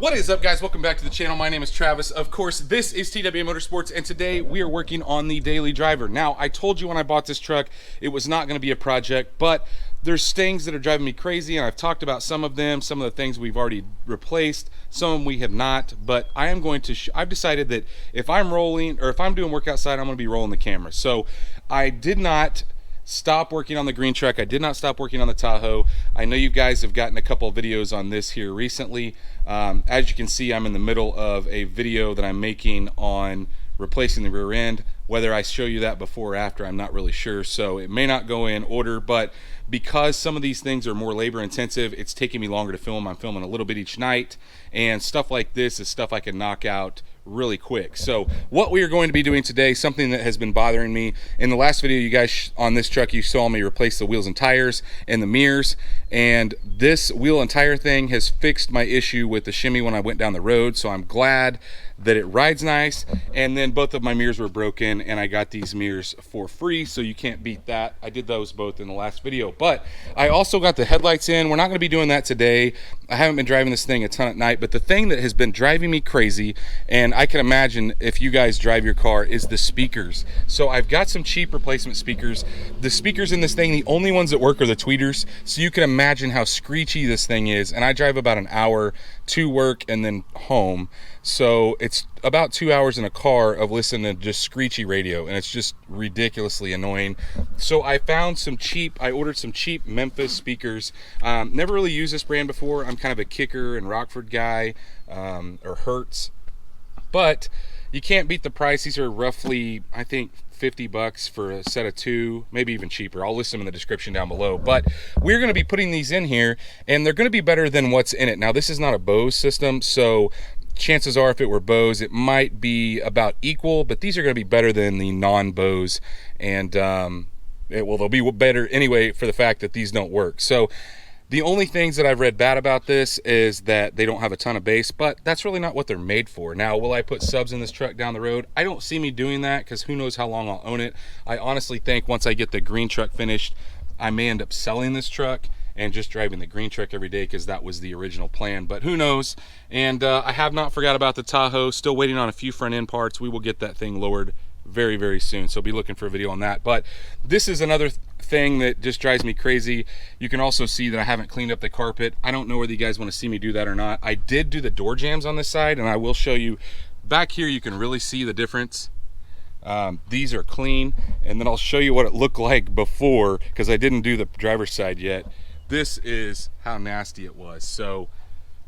What is up, guys? Welcome back to the channel. My name is Travis. Of course, this is TWA Motorsports, and today we are working on the daily driver. Now, I told you when I bought this truck, it was not going to be a project, but there's things that are driving me crazy, and I've talked about some of them, some of the things we've already replaced, some we have not, but I am going to, I've decided that if I'm rolling, or if I'm doing work outside, I'm going to be rolling the camera. So I did not stop working on the green truck. I did not stop working on the Tahoe. I know you guys have gotten a couple of videos on this here recently. As you can see, I'm in the middle of a video that I'm making on replacing the rear end. Whether I show you that before or after, I'm not really sure, so it may not go in order, but because some of these things are more labor intensive, it's taking me longer to film. I'm filming a little bit each night, and stuff like this is stuff I can knock out really quick. So what we are going to be doing today, something that has been bothering me. In the last video, you guys on this truck, you saw me replace the wheels and tires and the mirrors, and this wheel and tire thing has fixed my issue with the shimmy when I went down the road, so I'm glad that it rides nice. And then both of my mirrors were broken, and I got these mirrors for free, so you can't beat that. I did those both in the last video, but I also got the headlights in. We're not going to be doing that today. I haven't been driving this thing a ton at night, but the thing that has been driving me crazy, and I can imagine if you guys drive your car, is the speakers. So I've got some cheap replacement speakers. The speakers in this thing, the only ones that work are the tweeters, so you can imagine how screechy this thing is. And I drive about an hour to work and then home, so it's about 2 hours in a car of listening to just screechy radio, and it's just ridiculously annoying. So I found some cheap, I ordered some cheap Memphis speakers. Never really used this brand before. I'm kind of a Kicker and Rockford guy, or Hertz, but you can't beat the price. These are roughly, I think, 50 bucks for a set of two, maybe even cheaper. I'll list them in the description down below, but we're going to be putting these in here, and they're going to be better than what's in it. Now, this is not a Bose system, so chances are if it were Bose, it might be about equal, but these are going to be better than the non-Bose, and well, they'll be better anyway for the fact that these don't work. So the only things that I've read bad about this is that they don't have a ton of bass, but that's really not what they're made for. Now, will I put subs in this truck down the road? I don't see me doing that, because who knows how long I'll own it. I honestly think once I get the green truck finished, I may end up selling this truck and just driving the green truck every day, because that was the original plan, but who knows. And I have not forgot about the Tahoe. Still waiting on a few front end parts. We will get that thing lowered very, very soon, so be looking for a video on that. But this is another thing that just drives me crazy. You can also see that I haven't cleaned up the carpet. I don't know whether you guys want to see me do that or not. I did do the door jambs on this side, and I will show you back here. You can really see the difference. These are clean, and then I'll show you what it looked like before, because I didn't do the driver's side yet. This is how nasty it was. So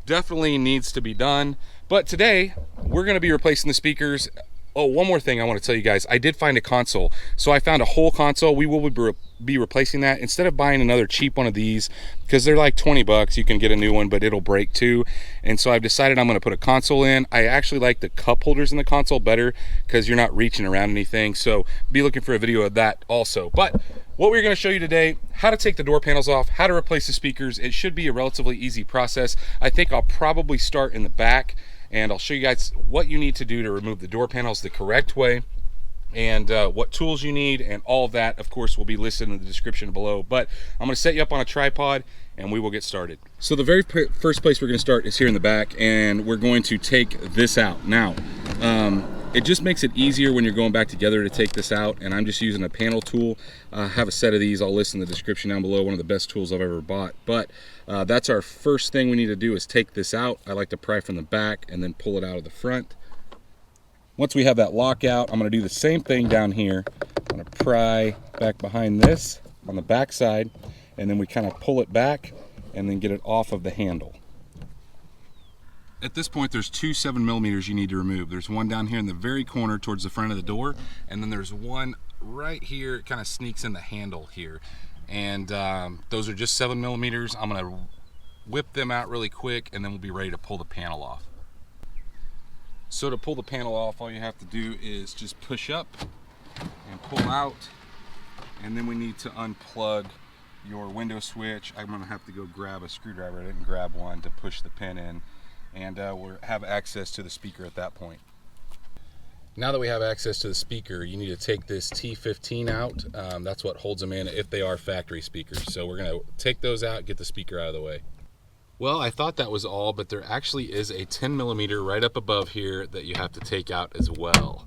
definitely needs to be done. But today we're going to be replacing the speakers. Oh, one more thing I want to tell you guys. I did find a console. So I found a whole console. We will be replacing that. Instead of buying another cheap one of these, because they're like 20 bucks, you can get a new one, but it'll break too. And so I've decided I'm going to put a console in. I actually like the cup holders in the console better, because you're not reaching around anything. So be looking for a video of that also. But what we're going to show you today, how to take the door panels off, how to replace the speakers. It should be a relatively easy process. I think I'll probably start in the back, and I'll show you guys what you need to do to remove the door panels the correct way, and what tools you need, and all of that, of course, will be listed in the description below. But I'm going to set you up on a tripod, and we will get started. So the very first place we're going to start is here in the back, and we're going to take this out. Now, it just makes it easier when you're going back together to take this out, and I'm just using a panel tool. I have a set of these. I'll list in the description down below. One of the best tools I've ever bought. But that's our first thing we need to do, is take this out. I like to pry from the back and then pull it out of the front. Once we have that lockout, I'm going to do the same thing down here. I'm going to pry back behind this on the back side, and then we kind of pull it back and then get it off of the handle. At this point, there's two 7mm you need to remove. There's one down here in the very corner towards the front of the door, and then there's one right here. It kind of sneaks in the handle here, and those are just 7mm. I'm going to whip them out really quick, and then we'll be ready to pull the panel off. So to pull the panel off, all you have to do is just push up and pull out, and then we need to unplug your window switch. I'm going to have to go grab a screwdriver. I didn't grab one to push the pin in, and we'll have access to the speaker at that point. Now that we have access to the speaker, you need to take this T15 out. That's what holds them in if they are factory speakers. So we're going to take those out, get the speaker out of the way. Well, I thought that was all, but there actually is a 10 millimeter right up above here that you have to take out as well.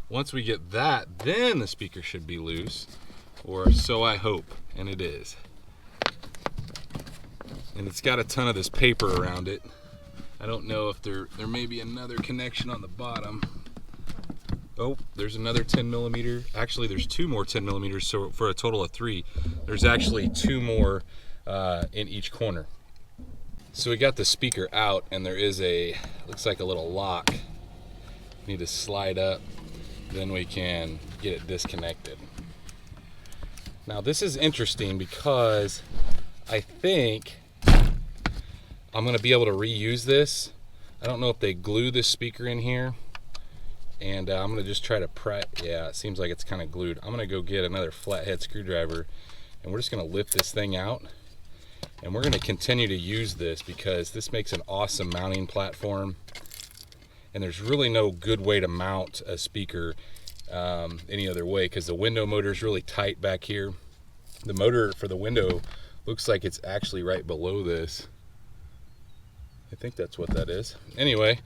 Once we get that, then the speaker should be loose, or so I hope, and it is. And it's got a ton of this paper around it. I don't know if there may be another connection on the bottom. Oh, there's another 10 millimeter. Actually, there's 2 more 10 millimeters, so for a total of 3. There's actually 2 more in each corner. So we got the speaker out, and there is looks like a little lock. Need to slide up, then we can get it disconnected. Now this is interesting because I think I'm gonna be able to reuse this. I don't know if they glue this speaker in here, and I'm gonna just try to yeah, it seems like it's kind of glued. I'm gonna go get another flathead screwdriver, and we're just gonna lift this thing out, and we're gonna continue to use this because this makes an awesome mounting platform, and there's really no good way to mount a speaker any other way, because the window motor is really tight back here. The motor for the window looks like it's actually right below this. I think that's what that is. Anyway,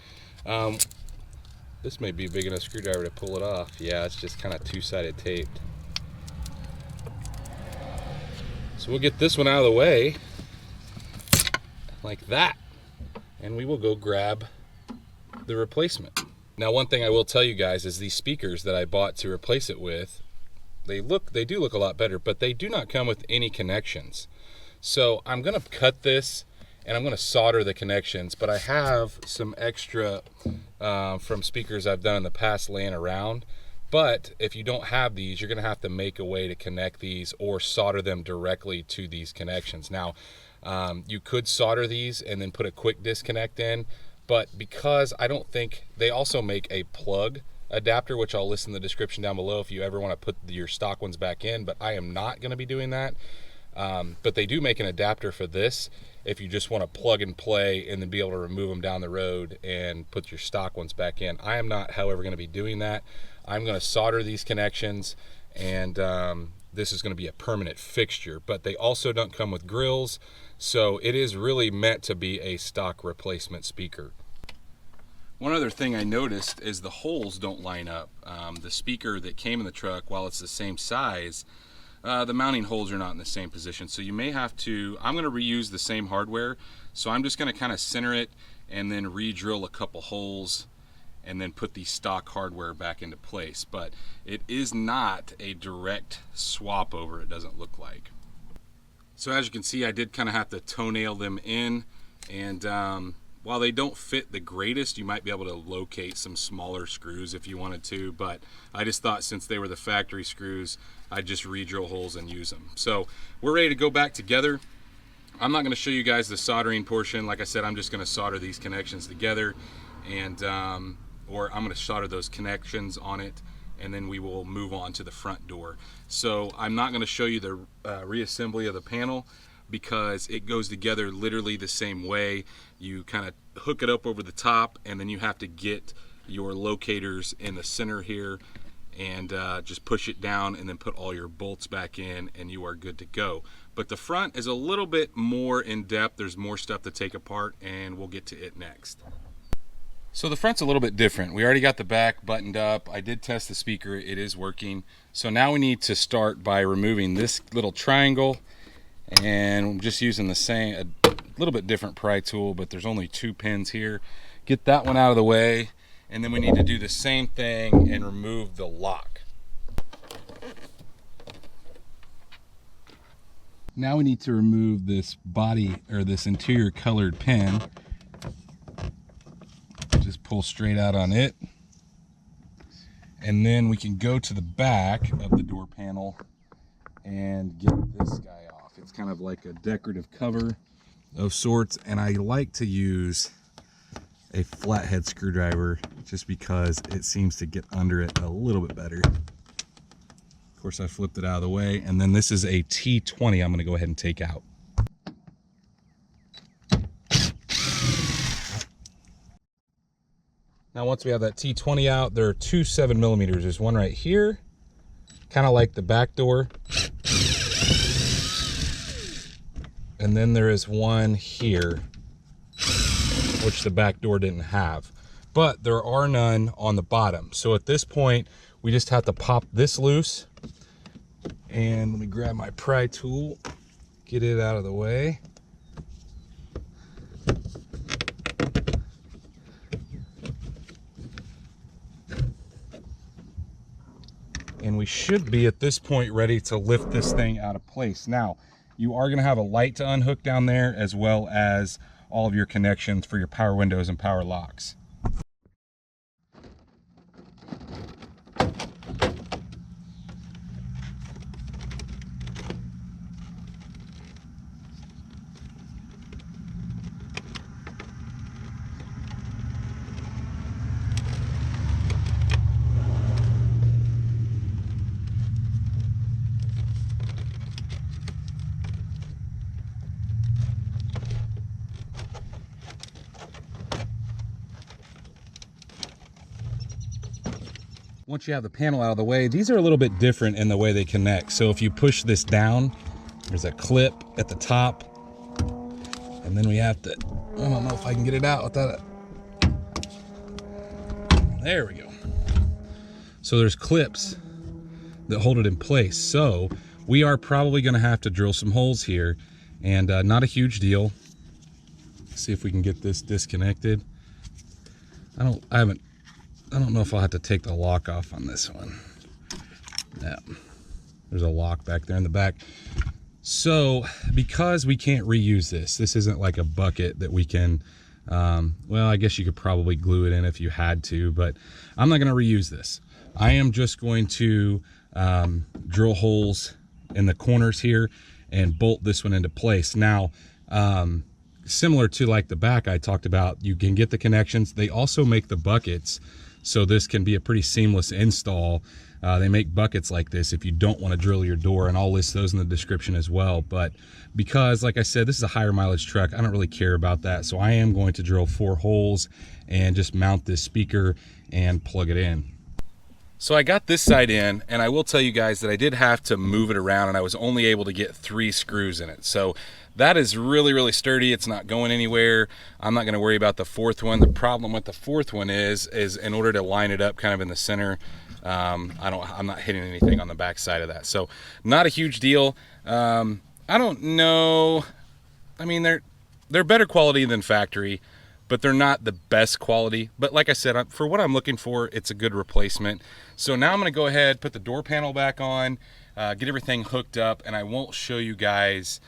this may be a big enough screwdriver to pull it off. Yeah, it's just kind of two-sided taped. So we'll get this one out of the way like that, and we will go grab the replacement. Now, one thing I will tell you guys is these speakers that I bought to replace it with, they do look a lot better, but they do not come with any connections. So I'm gonna cut this and I'm gonna solder the connections, but I have some extra from speakers I've done in the past laying around. But if you don't have these, you're gonna have to make a way to connect these or solder them directly to these connections. Now, you could solder these and then put a quick disconnect in, but because I don't think, they also make a plug adapter, which I'll list in the description down below if you ever want to put your stock ones back in, but I am not going to be doing that. But they do make an adapter for this if you just want to plug and play and then be able to remove them down the road and put your stock ones back in. I am not, however, going to be doing that. I'm going to solder these connections, and this is going to be a permanent fixture, but they also don't come with grills, so it is really meant to be a stock replacement speaker. One other thing I noticed is the holes don't line up. The speaker that came in the truck, while it's the same size, the mounting holes are not in the same position. So you may have to, I'm gonna reuse the same hardware, so I'm just gonna kind of center it and then re-drill a couple holes and then put the stock hardware back into place. But it is not a direct swap over, it doesn't look like. So as you can see, I did kind of have to toenail them in, and while they don't fit the greatest, you might be able to locate some smaller screws if you wanted to, but I just thought since they were the factory screws, I'd just re-drill holes and use them. So we're ready to go back together. I'm not going to show you guys the soldering portion. Like I said, I'm just going to solder these connections together, and or I'm going to solder those connections on it, and then we will move on to the front door. So I'm not going to show you the reassembly of the panel, because it goes together literally the same way. You kind of hook it up over the top, and then you have to get your locators in the center here and just push it down and then put all your bolts back in, and you are good to go. But the front is a little bit more in depth. There's more stuff to take apart, and we'll get to it next. So the front's a little bit different. We already got the back buttoned up. I did test the speaker, it is working. So now we need to start by removing this little triangle, and I'm just using the same, a little bit different pry tool, but there's only 2 pins here. Get that one out of the way, and then we need to do the same thing and remove the lock. Now we need to remove this body, or this interior colored pin. Just pull straight out on it, and then we can go to the back of the door panel and get this guy off. It's kind of like a decorative cover of sorts, and I like to use a flathead screwdriver just because it seems to get under it a little bit better. Of course, I flipped it out of the way, and then this is a T20 I'm going to go ahead and take out. Now once we have that T20 out, there are 2 7mm. There's one right here, kind of like the back door. and then there is one here, which the back door didn't have. But there are none on the bottom. So at this point, we just have to pop this loose. And let me grab my pry tool, get it out of the way. And we should be at this point ready to lift this thing out of place. Now, you are gonna have a light to unhook down there, as well as all of your connections for your power windows and power locks. Once you have the panel out of the way, these are a little bit different in the way they connect. So if you push this down, there's a clip at the top, and then we have to, I don't know if I can get it out without it. There we go. So there's clips that hold it in place. So we are probably gonna have to drill some holes here, and not a huge deal. Let's see if we can get this disconnected. I don't know if I'll have to take the lock off on this one. Yeah, there's a lock back there in the back. So because we can't reuse this isn't like a bucket that we can, well, I guess you could probably glue it in if you had to, but I'm not gonna reuse this. I am just going to drill holes in the corners here and bolt this one into place. Now, similar to like the back I talked about, you can get the connections. They also make the buckets, so this can be a pretty seamless install. They make buckets like this if you don't want to drill your door, and I'll list those in the description as well. But because, like I said, this is a higher mileage truck, I don't really care about that. So I am going to drill 4 holes and just mount this speaker and plug it in. So I got this side in, and I will tell you guys that I did have to move it around, and I was only able to get 3 screws in it. So that is really, really sturdy. It's not going anywhere. I'm not gonna worry about the 4th one. The problem with the 4th one is in order to line it up kind of in the center, I'm not hitting anything on the back side of that. So not a huge deal. I don't know. I mean, they're better quality than factory, but they're not the best quality. But like I said, for what I'm looking for, it's a good replacement. So now I'm gonna go ahead, put the door panel back on, get everything hooked up, and I won't show you guys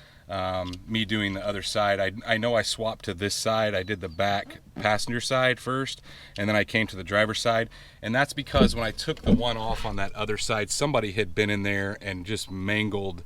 me doing the other side. I know I swapped to this side. I did the back passenger side first, and then I came to the driver's side. And that's because when I took the one off on that other side, somebody had been in there and just mangled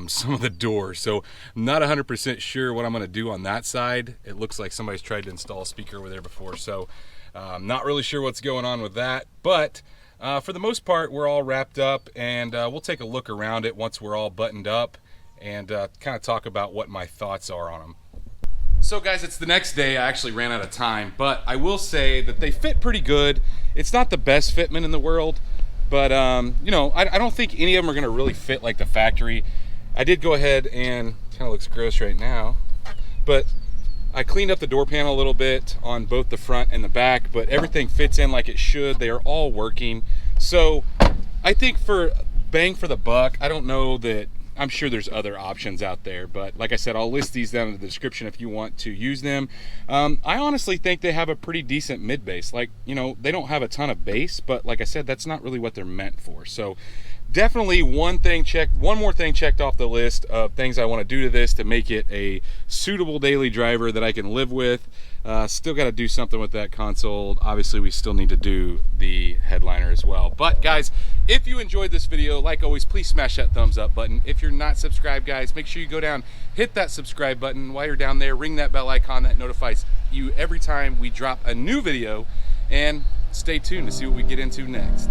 some of the doors. So I'm not 100% sure what I'm gonna do on that side. It looks like somebody's tried to install a speaker over there before. So I'm not really sure what's going on with that. But for the most part, we're all wrapped up, and we'll take a look around it once we're all buttoned up, and kind of talk about what my thoughts are on them. So guys, it's the next day. I actually ran out of time, but I will say that they fit pretty good. It's not the best fitment in the world, but you know, I don't think any of them are gonna really fit like the factory. I did go ahead and, kind of looks gross right now, but I cleaned up the door panel a little bit on both the front and the back, but everything fits in like it should. They are all working. So I think for bang for the buck, I don't know that, I'm sure there's other options out there, but like I said, I'll list these down in the description if you want to use them. I honestly think they have a pretty decent mid bass. Like, you know, they don't have a ton of bass, but like I said, that's not really what they're meant for. So definitely one more thing checked off the list of things I want to do to this to make it a suitable daily driver that I can live with. Still got to do something with that console. Obviously, we still need to do the headliner as well. But guys, if you enjoyed this video, like always, please smash that thumbs up button. If you're not subscribed, guys, make sure you go down, hit that subscribe button. While you're down there, ring that bell icon that notifies you every time we drop a new video, and stay tuned to see what we get into next.